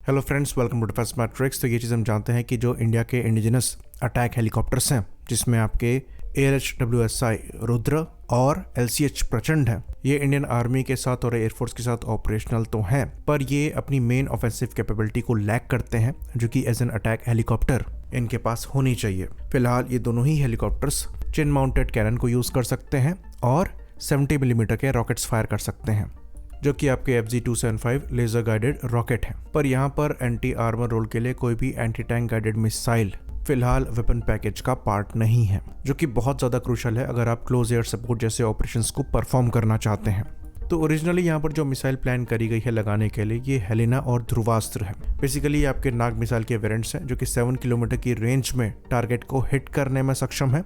Hello friends, welcome to defence matrix. तो ये चीज़ हम जानते हैं कि जो इंडिया के इंडिजिनस अटैक हेलीकॉप्टर्स हैं, जिसमें आपके ALHWSI रुद्र और LCH प्रचंड हैं, ये इंडियन आर्मी के साथ और एयरफोर्स के साथ ऑपरेशनल तो हैं, पर ये अपनी मेन ऑफेंसिव कैपेबिलिटी को लैक करते हैं, जो कि एज एन अटैक हेलीकॉप्टर इनके पास होनी चाहिए। फिलहाल ये दोनों ही हेलीकॉप्टर्स चिन माउंटेड कैनन को यूज़ कर सकते हैं और 70 मिलीमीटर के रॉकेट्स फायर कर सकते हैं, जो कि आपके FG-275 लेजर गाइडेड रॉकेट है। पर यहाँ पर एंटी आर्मर रोल के लिए कोई भी एंटी टैंक गाइडेड मिसाइल फिलहाल वेपन पैकेज का पार्ट नहीं है, जो कि बहुत ज़्यादा क्रूशल है अगर आप क्लोज एयर सपोर्ट जैसे ऑपरेशंस को परफॉर्म करना चाहते हैं। तो ओरिजिनली यहाँ पर जो मिसाइल प्लान करी गई है लगाने के लिए, ये हेलेना और ध्रुवास्त्र है। बेसिकली ये आपके नाग मिसाइल के वेरिएंट्स हैं, जो कि 7 किलोमीटर की रेंज में टारगेट को हिट करने में सक्षम है,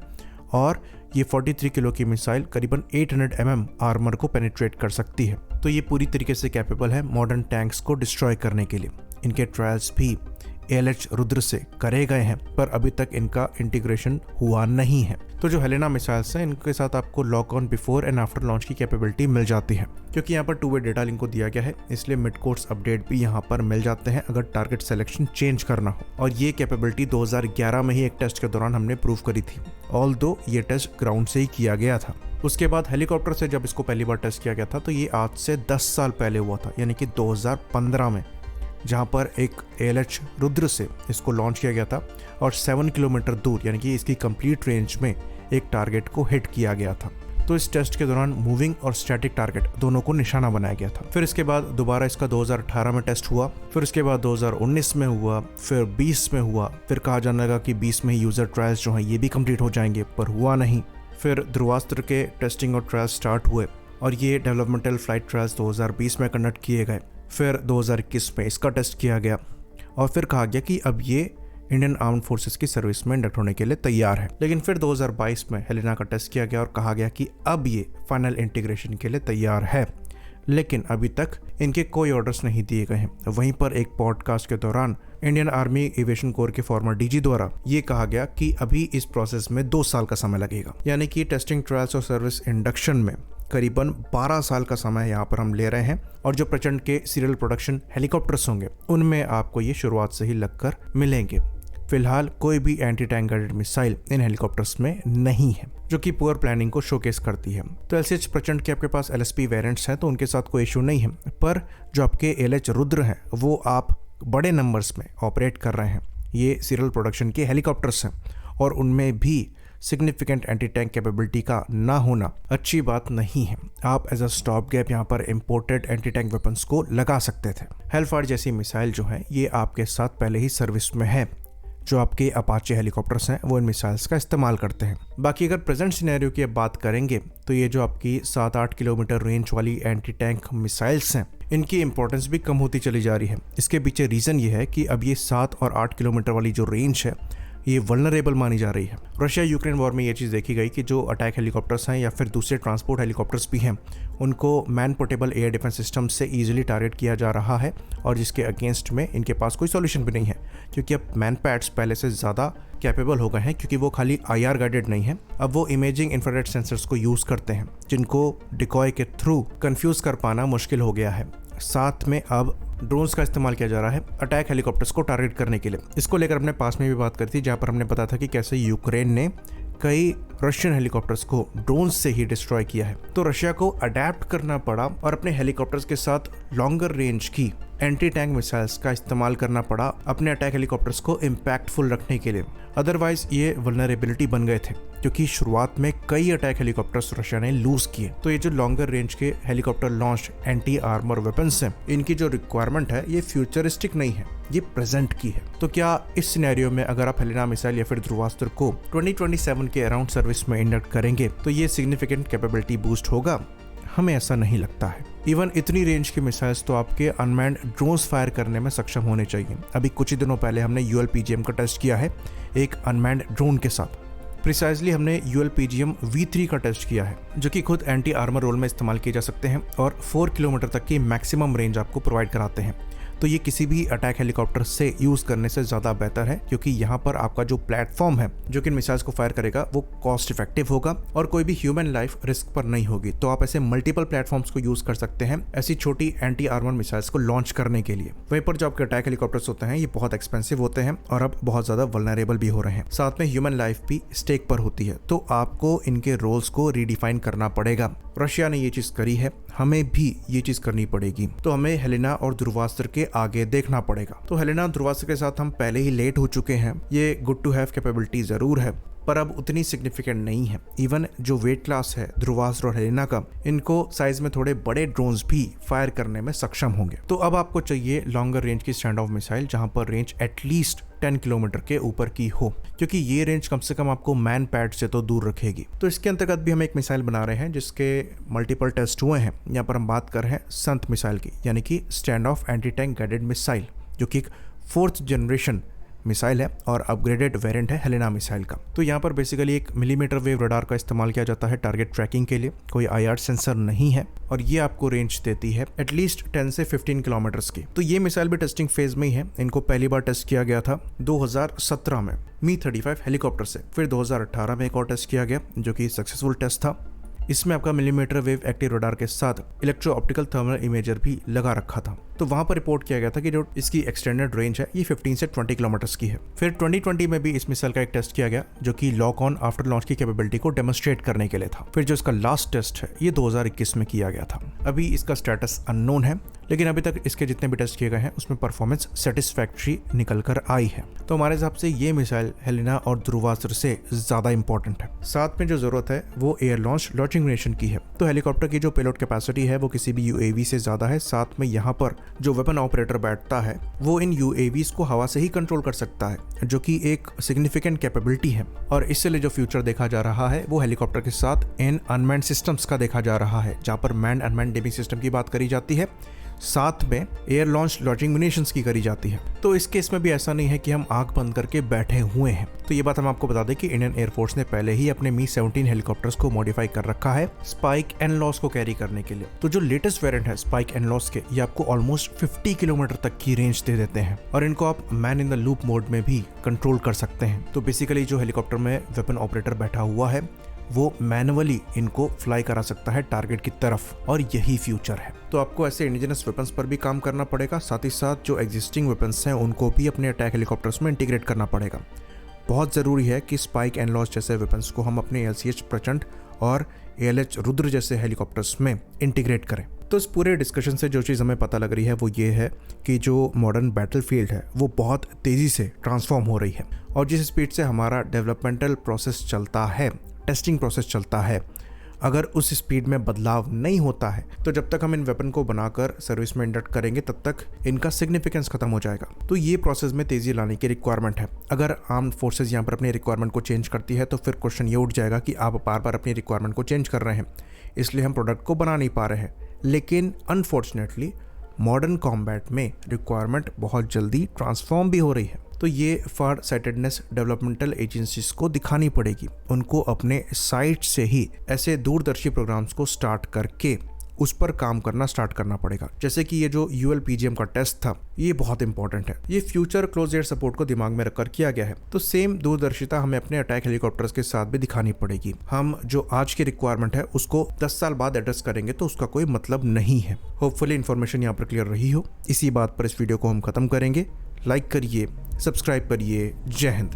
और ये 43 किलो की मिसाइल करीबन 800 mm आर्मर को पेनिट्रेट कर सकती है। तो ये पूरी तरीके से कैपेबल है मॉडर्न टैंक्स को डिस्ट्रॉय करने के लिए। इनके ट्रायल्स भी ALH रुद्र से करे गए हैं, पर अभी तक इनका इंटीग्रेशन हुआ नहीं है। तो जो हेलेना मिसाइल्स हैं, इनके साथ आपको lock on before and after launch की कैपेबिलिटी मिल जाती है। क्योंकि यहाँ पर 2-वे डेटा लिंक को दिया गया है, इसलिए मिड कोर्स अपडेट भी यहाँ पर मिल जाते हैं अगर टारगेट सिलेक्शन चेंज करना हो। और ये कैपेबिलिटी 2011 में ही एक टेस्ट के दौरान हमने प्रूव करी थी, ऑल्दो ये टेस्ट ग्राउंड से ही किया गया था। उसके बाद हेलीकॉप्टर से जब इसको पहली बार टेस्ट किया गया था, तो ये आज से 10 साल पहले हुआ था, यानी कि 2015 में, जहां पर एक ALH रुद्र से इसको लॉन्च किया गया था और 7 किलोमीटर दूर, यानी कि इसकी कंप्लीट रेंज में एक टारगेट को हिट किया गया था। तो इस टेस्ट के दौरान मूविंग और स्टैटिक टारगेट दोनों को निशाना बनाया गया था। फिर इसके बाद दोबारा इसका 2018 में टेस्ट हुआ, फिर उसके बाद 2019 में हुआ, फिर 20 में हुआ, फिर कहा जाने लगा कि 20 में ही यूजर ट्रायल्स जो हैं ये भी कंप्लीट हो जाएंगे, पर हुआ नहीं। फिर ध्रुवास्त्र के टेस्टिंग और ट्रायल्स स्टार्ट हुए और ये डेवलपमेंटल फ्लाइट ट्रायल्स 2020 में कंडक्ट किए गए। फिर 2021 में इसका टेस्ट किया गया और फिर कहा गया कि अब ये इंडियन आर्म्ड फोर्सेस की सर्विस में इंडक्ट होने के लिए तैयार है। लेकिन फिर 2022 में हेलेना का टेस्ट किया गया और कहा गया कि अब ये फाइनल इंटीग्रेशन के लिए तैयार है, लेकिन अभी तक इनके कोई ऑर्डर्स नहीं दिए गए हैं। वहीं पर एक पॉडकास्ट के दौरान इंडियन आर्मी एविएशन कोर के फॉर्मर DG द्वारा ये कहा गया कि अभी इस प्रोसेस में 2 साल का समय लगेगा, यानी कि टेस्टिंग, ट्रायल्स और सर्विस इंडक्शन में करीबन 12 साल का समय यहाँ पर हम ले रहे हैं। और जो प्रचंड के सीरियल प्रोडक्शन हेलीकॉप्टर्स होंगे, उनमें आपको ये शुरुआत से ही लगकर मिलेंगे। फिलहाल कोई भी एंटी टैंक गाइडेड मिसाइल इन हेलीकॉप्टर्स में नहीं है, जो कि पुअर प्लानिंग को शोकेस करती है। तो LCH प्रचंड के आपके पास LSP वेरिएंट्स हैं, तो उनके साथ कोई इशू नहीं है, पर जो आपके ALH रुद्र हैं, वो आप बड़े नंबर्स में ऑपरेट कर रहे हैं। ये सीरियल प्रोडक्शन के हेलीकॉप्टर्स हैं और उनमें भी सिग्निफिकेंट एंटी टैंक कैपेबिलिटी का ना होना अच्छी बात नहीं है। आप एज अ स्टॉप गैप यहाँ पर इंपोर्टेड एंटी टैंक वेपन्स को लगा सकते थे। हेलफायर जैसी मिसाइल जो है, ये आपके साथ पहले ही सर्विस में है। जो आपके अपाचे हेलीकॉप्टर्स हैं, वो इन मिसाइल्स का इस्तेमाल करते हैं। बाकी अगर प्रेजेंट सिनेरियो की बात करेंगे, तो ये जो आपकी 7-8 किलोमीटर रेंज वाली एंटी टैंक मिसाइल्स हैं, इनकी इंपॉर्टेंस भी कम होती चली जा रही है। इसके पीछे रीज़न ये है कि अब ये 7 और 8 किलोमीटर वाली जो रेंज है, ये वल्नरेबल मानी जा रही है। रशिया यूक्रेन वॉर में ये चीज़ देखी गई कि जो अटैक हेलीकॉप्टर्स हैं या फिर दूसरे ट्रांसपोर्ट हेलीकॉप्टर्स भी हैं, उनको man portable air defence system से ईजिली टारगेट किया जा रहा है, और जिसके अगेंस्ट में इनके पास कोई सॉल्यूशन भी नहीं है, क्योंकि अब मैन पैड्स पहले से ज़्यादा कैपेबल हो गए हैं, क्योंकि वो खाली IR गाइडेड नहीं है। अब वो इमेजिंग इंफ्रारेड सेंसर्स को यूज़ करते हैं, जिनको डिकॉय के थ्रू कंफ्यूज कर पाना मुश्किल हो गया है। साथ में अब ड्रोन्स का इस्तेमाल किया जा रहा है अटैक हेलीकॉप्टर्स को टारगेट करने के लिए। इसको लेकर हमने पास में भी बात करी थी, जहां पर हमने बताया था कि कैसे यूक्रेन ने कई रशियन हेलीकॉप्टर्स को ड्रोन से ही डिस्ट्रॉय किया है। तो रशिया को अडेप्ट करना पड़ा और अपने हेलीकॉप्टर्स के साथ लॉन्गर रेंज की एंटी टैंक मिसाइल्स का इस्तेमाल करना पड़ा अपने अटैक हेलीकॉप्टर्स को इम्पैक्टफुल रखने के लिए। अदरवाइज ये वल्नरेबिलिटी बन गए थे, क्योंकि शुरुआत में कई अटैक हेलीकॉप्टर्स रशिया ने लूज किए। तो ये जो लॉन्गर रेंज के helicopter launch anti armour weapons हैं, इनकी जो रिक्वायरमेंट है, ये फ्यूचरिस्टिक नहीं है, ये प्रेजेंट की है। तो क्या इस सिनेरियो में अगर आप हेलेना मिसाइल या फिर ध्रुवास्त्र को 2027 के अराउंड सर्विस में इंडक्ट करेंगे, तो ये सिग्निफिकेंट कैपेबिलिटी बूस्ट होगा? हमें ऐसा नहीं लगता है। इवन इतनी रेंज की मिसाइल्स तो आपके अनमैन्ड ड्रोन्स फायर करने में सक्षम होने चाहिए। अभी कुछ ही दिनों पहले हमने ULPGM का टेस्ट किया है एक अनमैन्ड ड्रोन के साथ। प्रिसाइजली हमने ULPGM V3 का टेस्ट किया है, जो कि खुद एंटी आर्मर रोल में इस्तेमाल किए जा सकते हैं और 4 किलोमीटर तक की मैक्सिमम रेंज आपको प्रोवाइड कराते हैं। तो ये किसी भी अटैक हेलीकॉप्टर से यूज करने से ज्यादा बेहतर है, क्योंकि यहाँ पर आपका जो प्लेटफॉर्म है जो कि मिसाइल्स को फायर करेगा वो कॉस्ट इफेक्टिव होगा और कोई भी ह्यूमन लाइफ रिस्क पर नहीं होगी। तो आप ऐसे मल्टीपल प्लेटफॉर्म्स को यूज कर सकते हैं ऐसी छोटी एंटी आर्मर मिसाइल्स को लॉन्च करने के लिए। वहीं पर जो आपके अटैक हेलीकॉप्टर्स होते हैं ये बहुत एक्सपेंसिव होते हैं और अब बहुत ज्यादा वल्नरेबल भी हो रहे हैं, साथ में ह्यूमन लाइफ भी स्टेक पर होती है। तो आपको इनके रोल्स को रीडिफाइन करना पड़ेगा। रशिया ने ये चीज करी है, हमें भी ये चीज करनी पड़ेगी। तो हमें हेलेना और ध्रुवास्त्र के आगे देखना पड़ेगा। तो हेलेना और ध्रुवास्त्र के साथ हम पहले ही लेट हो चुके हैं। ये गुड टू हैव कैपेबिलिटी जरूर है पर अब उतनी सिग्निफिकेंट नहीं है। इवन जो वेट क्लास है ध्रुवास्त्र और हेलेना का, इनको साइज में थोड़े बड़े ड्रोन्स भी फायर करने में सक्षम होंगे। तो अब आपको चाहिए लॉन्गर रेंज की स्टैंड ऑफ मिसाइल जहां पर रेंज एटलीस्ट 10 किलोमीटर के ऊपर की हो, क्योंकि ये रेंज कम से कम आपको मैन पैड से तो दूर रखेगी। तो इसके अंतर्गत भी हम एक मिसाइल बना रहे हैं जिसके मल्टीपल टेस्ट हुए हैं। यहाँ पर हम बात कर रहे हैं संत मिसाइल की, यानी कि stand of anti tank guided missile, जो कि एक 4th जनरेशन मिसाइल है और अपग्रेडेड वेरिएंट है हेलेना मिसाइल का। तो यहाँ पर बेसिकली एक मिलीमीटर वेव रडार का इस्तेमाल किया जाता है टारगेट ट्रैकिंग के लिए। कोई IR सेंसर नहीं है और ये आपको रेंज देती है एटलीस्ट 10 से 15 किलोमीटर्स की। तो ये मिसाइल भी टेस्टिंग फेज में ही है। इनको पहली बार टेस्ट किया गया था 2017 में Mi-35 हेलीकॉप्टर से। फिर 2018 में एक और टेस्ट किया गया जो कि सक्सेसफुल टेस्ट था। इसमें आपका मिलीमीटर वेव एक्टिव रडार के साथ इलेक्ट्रो ऑप्टिकल थर्मल इमेजर भी लगा रखा था। तो वहां पर रिपोर्ट किया गया था कि जो इसकी एक्सटेंडेड रेंज है ये 15 से 20 किलोमीटर्स की है। फिर 2020 में भी इस मिसाइल का एक टेस्ट किया गया जो कि लॉक ऑन आफ्टर लॉन्च की कैपेबिलिटी को डेमोन्स्ट्रेट करने के लिए था। फिर जो इसका लास्ट टेस्ट है ये 2021 में किया गया था। अभी इसका स्टेटस अननोन है, लेकिन अभी तक इसके जितने भी टेस्ट किए गए हैं उसमें परफॉर्मेंस सेटिस्फैक्ट्री निकल कर आई है। तो हमारे हिसाब से ये मिसाइल हेलेना और ध्रुवास्त्र से ज्यादा इंपॉर्टेंट है। साथ में जो जरूरत है वो एयर लॉन्च मिशन की है। तो हेलीकॉप्टर की जो पेलोड कैपेसिटी है वो किसी भी UAV से ज्यादा है। साथ में यहाँ पर जो वेपन ऑपरेटर बैठता है वो इन UAVs को हवा से ही कंट्रोल कर सकता है, जो कि एक सिग्निफिकेंट कैपेबिलिटी है। और इससे लिए जो फ्यूचर देखा जा रहा है वो हेलीकॉप्टर के साथ इन अनमैन्ड सिस्टम्स का देखा जा रहा है, जहाँ पर मैन अनमैन्ड डेमिंग सिस्टम की बात करी जाती है, साथ में एयर लॉन्चिंग म्यूनिशंस की करी जाती है। तो इस केस में भी ऐसा नहीं है कि हम आंख बंद करके बैठे हुए हैं। तो ये बात हम आपको बता दें कि इंडियन एयरफोर्स ने पहले ही अपने Mi-17 हेलीकॉप्टर्स को मॉडिफाई कर रखा है स्पाइक NLAWs को कैरी करने के लिए। तो जो लेटेस्ट वेरिएंट है स्पाइक NLAWs के, ये आपको ऑलमोस्ट 50 किलोमीटर तक की रेंज दे देते हैं और इनको आप man in the loop mode में भी कंट्रोल कर सकते हैं। तो बेसिकली जो हेलीकॉप्टर में वेपन ऑपरेटर बैठा हुआ है वो मैनुअली इनको फ्लाई करा सकता है टारगेट की तरफ, और यही फ्यूचर है। तो आपको ऐसे इंडिजिनस वेपन्स पर भी काम करना पड़ेगा, साथ ही साथ जो एग्जिस्टिंग वेपन्स हैं उनको भी अपने अटैक हेलीकॉप्टर्स में इंटीग्रेट करना पड़ेगा। बहुत ज़रूरी है कि स्पाइक NLAWs जैसे वेपन्स को हम अपने LCH प्रचंड और ALH रुद्र जैसे हेलीकॉप्टर्स में इंटीग्रेट करें। तो इस पूरे डिस्कशन से जो चीज़ हमें पता लग रही है वो ये है कि जो मॉडर्न बैटलफील्ड है वो बहुत तेज़ी से ट्रांसफॉर्म हो रही है, और जिस स्पीड से हमारा डेवलपमेंटल प्रोसेस चलता है, टेस्टिंग प्रोसेस चलता है, अगर उस स्पीड में बदलाव नहीं होता है तो जब तक हम इन वेपन को बनाकर सर्विस में इंडक्ट करेंगे तब तक इनका सिग्निफिकेंस खत्म हो जाएगा। तो ये प्रोसेस में तेजी लाने की रिक्वायरमेंट है। अगर आर्म्ड फोर्सेज यहाँ पर अपनी रिक्वायरमेंट को चेंज करती है तो फिर क्वेश्चन ये उठ जाएगा कि आप बार बार अपनी रिक्वायरमेंट को चेंज कर रहे हैं, इसलिए हम प्रोडक्ट को बना नहीं पा रहे हैं। लेकिन अनफॉर्चुनेटली मॉडर्न कॉम्बैट में रिक्वायरमेंट बहुत जल्दी ट्रांसफॉर्म भी हो रही है। तो ये फार साइटेडनेस डेवलपमेंटल एजेंसीज को दिखानी पड़ेगी। उनको अपने साइट से ही ऐसे दूरदर्शी प्रोग्राम्स को स्टार्ट करके उस पर काम करना स्टार्ट करना पड़ेगा। जैसे कि ये जो ULPGM का टेस्ट था ये बहुत इंपॉर्टेंट है, ये फ्यूचर क्लोज एयर सपोर्ट को दिमाग में रखकर किया गया है। तो सेम दूरदर्शिता हमें अपने अटैक हेलीकॉप्टर्स के साथ भी दिखानी पड़ेगी। हम जो आज की रिक्वायरमेंट है उसको 10 साल बाद एड्रेस करेंगे तो उसका कोई मतलब नहीं है। होपफुली इन्फॉर्मेशन यहाँ पर क्लियर रही हो। इसी बात पर इस वीडियो को हम खत्म करेंगे। लाइक करिए, सब्सक्राइब करिए। जय हिंद।